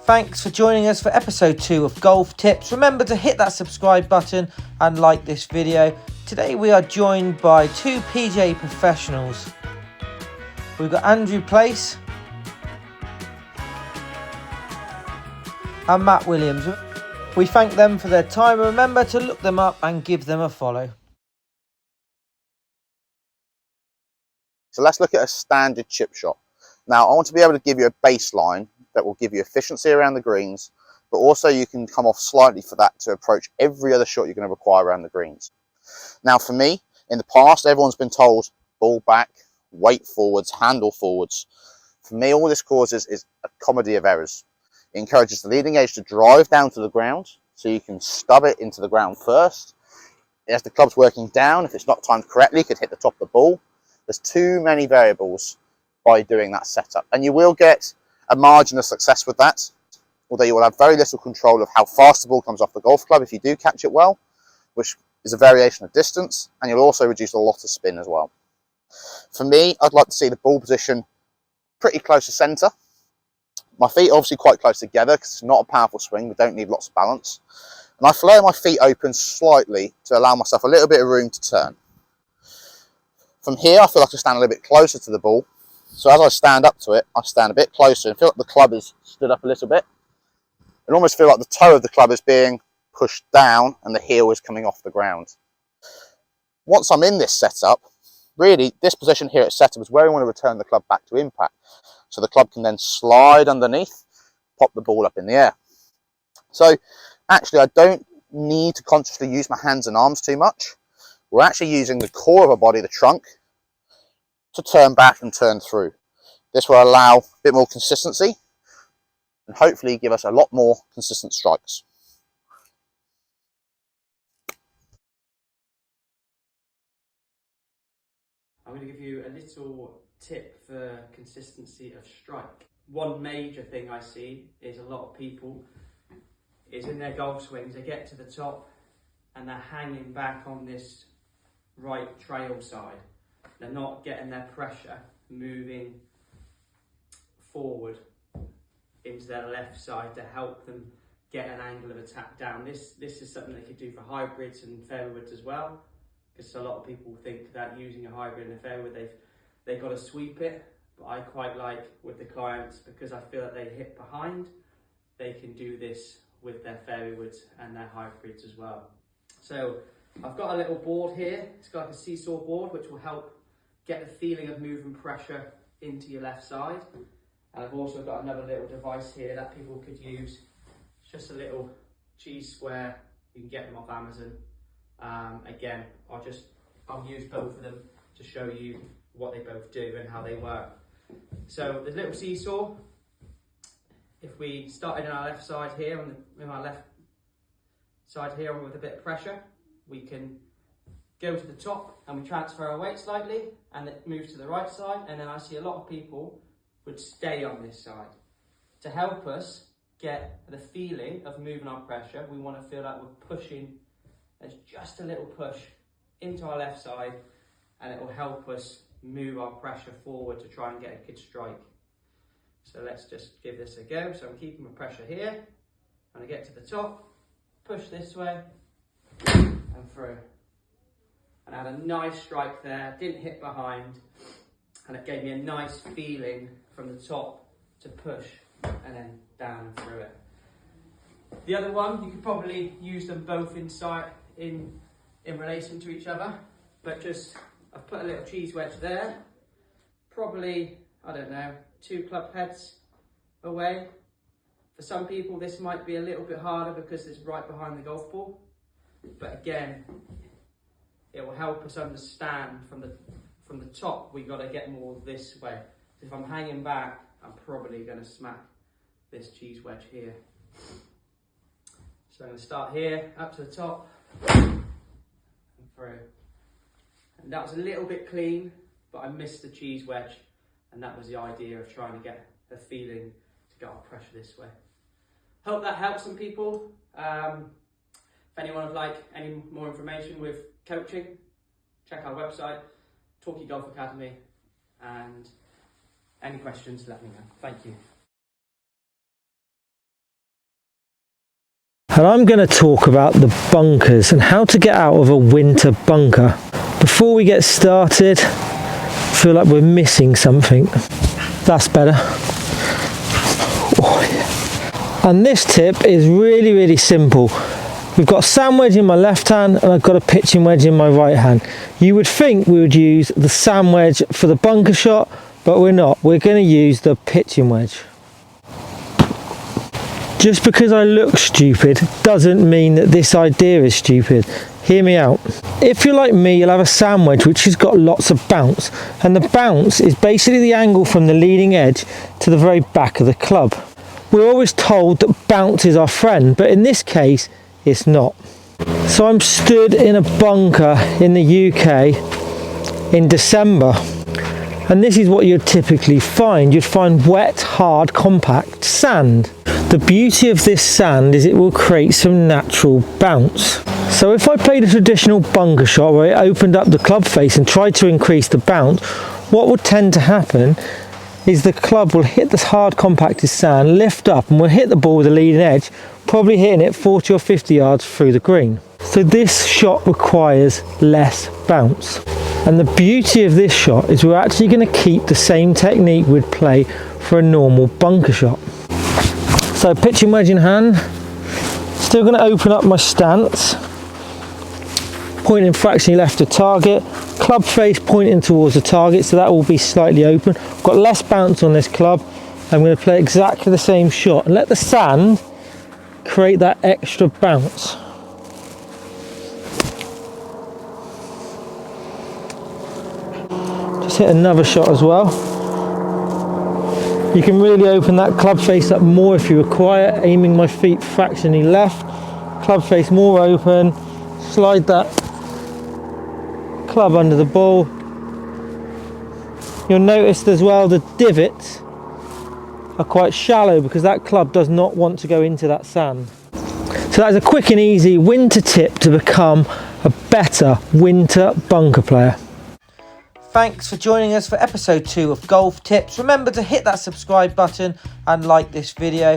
Thanks for joining us for episode 2 of Golf Tips. Remember to hit that subscribe button and like this video. Today we are joined by 2 PGA professionals. We've got Andrew Place and Matt Williams. We thank them for their time and remember to look them up and give them a follow. So let's look at a standard chip shot. Now I want to be able to give you a baseline that will give you efficiency around the greens, but also you can come off slightly for that to approach every other shot you're going to require around the greens. Now for me, in the past, everyone's been told ball back, weight forwards, handle forwards. For me, all this causes is a comedy of errors. It encourages the leading edge to drive down to the ground, so you can stub it into the ground first. As the club's working down, if it's not timed correctly, it could hit the top of the ball. There's too many variables by doing that setup, and you will get a margin of success with that, although you will have very little control of how fast the ball comes off the golf club if you do catch it well, which is a variation of distance, and you'll also reduce a lot of spin as well. For me, I'd like to see the ball position pretty close to centre. My feet are obviously quite close together because it's not a powerful swing, we don't need lots of balance. And I flare my feet open slightly to allow myself a little bit of room to turn. From here, I feel like I stand a little bit closer to the ball. So as I stand up to it, I stand a bit closer and feel like the club is stood up a little bit. I almost feel like the toe of the club is being pushed down and the heel is coming off the ground. Once I'm in this setup, really this position here at setup is where we want to return the club back to impact. So the club can then slide underneath, pop the ball up in the air. So actually I don't need to consciously use my hands and arms too much. We're actually using the core of our body, the trunk, to turn back and turn through. This will allow a bit more consistency and hopefully give us a lot more consistent strikes. I'm going to give you a little tip for consistency of strike. One major thing I see is a lot of people is in their golf swings, they get to the top and they're hanging back on this right trail side. They're not getting their pressure moving forward into their left side to help them get an angle of attack down. This is something they could do for hybrids and fairways as well, because a lot of people think that using a hybrid and a fairway they've got to sweep it, but I quite like with the clients, because I feel that they hit behind, they can do this with their fairway woods and their hybrids as well. So I've got a little board here, it's got like a seesaw board which will help get the feeling of moving pressure into your left side. And I've also got another little device here that people could use. It's just a little cheese square, you can get them off Amazon. Again, I'll use both of them to show you what they both do and how they work. So the little seesaw, if we started on our left side here, on our left side here with a bit of pressure, we can go to the top and we transfer our weight slightly and it moves to the right side, and then I see a lot of people would stay on this side. To help us get the feeling of moving our pressure, we want to feel like we're pushing, there's just a little push into our left side, and it will help us move our pressure forward to try and get a good strike. So let's just give this a go. So I'm keeping my pressure here, and I get to the top, push this way and through. And I had a nice strike there, didn't hit behind, and it gave me a nice feeling from the top to push and then down and through it. The other one, you could probably use them both inside in relation to each other, but just I've put a little cheese wedge there, probably, I don't know, 2 club heads away. For some people this might be a little bit harder because it's right behind the golf ball, but again, it will help us understand from the top we got to get more this way. So if I'm hanging back, I'm probably going to smack this cheese wedge here. So I'm going to start here, up to the top, and through. And that was a little bit clean, but I missed the cheese wedge, and that was the idea of trying to get a feeling to get our pressure this way. Hope that helps some people. If anyone would like any more information with coaching, check our website, Torquay Golf Academy, and any questions, let me know. Thank you. and I'm going to talk about the bunkers and how to get out of a winter bunker. Before we get started, I feel like we're missing something. That's better. Oh, yeah. And this tip is really simple. We've got a sand wedge in my left hand and I've got a pitching wedge in my right hand. You would think we would use the sand wedge for the bunker shot, but we're not. We're going to use the pitching wedge. Just because I look stupid doesn't mean that this idea is stupid. Hear me out. If you're like me, you'll have a sand wedge which has got lots of bounce, and the bounce is basically the angle from the leading edge to the very back of the club. We're always told that bounce is our friend, but in this case it's not. So I'm stood in a bunker in the UK in December, and this is what you'd typically find. You'd find wet, hard, compact sand. The beauty of this sand is it will create some natural bounce. So if I played a traditional bunker shot where I opened up the club face and tried to increase the bounce, what would tend to happen is the club will hit this hard compacted sand, lift up, and will hit the ball with the leading edge, probably hitting it 40 or 50 yards through the green. So this shot requires less bounce. And the beauty of this shot is we're actually going to keep the same technique we'd play for a normal bunker shot. So pitching wedge in hand, still going to open up my stance, pointing fractionally left to target, club face pointing towards the target, so that will be slightly open. I've got less bounce on this club. I'm going to play exactly the same shot and let the sand create that extra bounce. Just hit another shot as well. You can really open that club face up more if you require, aiming my feet fractionally left, club face more open, slide that club under the ball. You'll notice as well the divots are quite shallow because that club does not want to go into that sand. So that's a quick and easy winter tip to become a better winter bunker player. Thanks for joining us for episode 2 of Golf Tips. Remember to hit that subscribe button and like this video.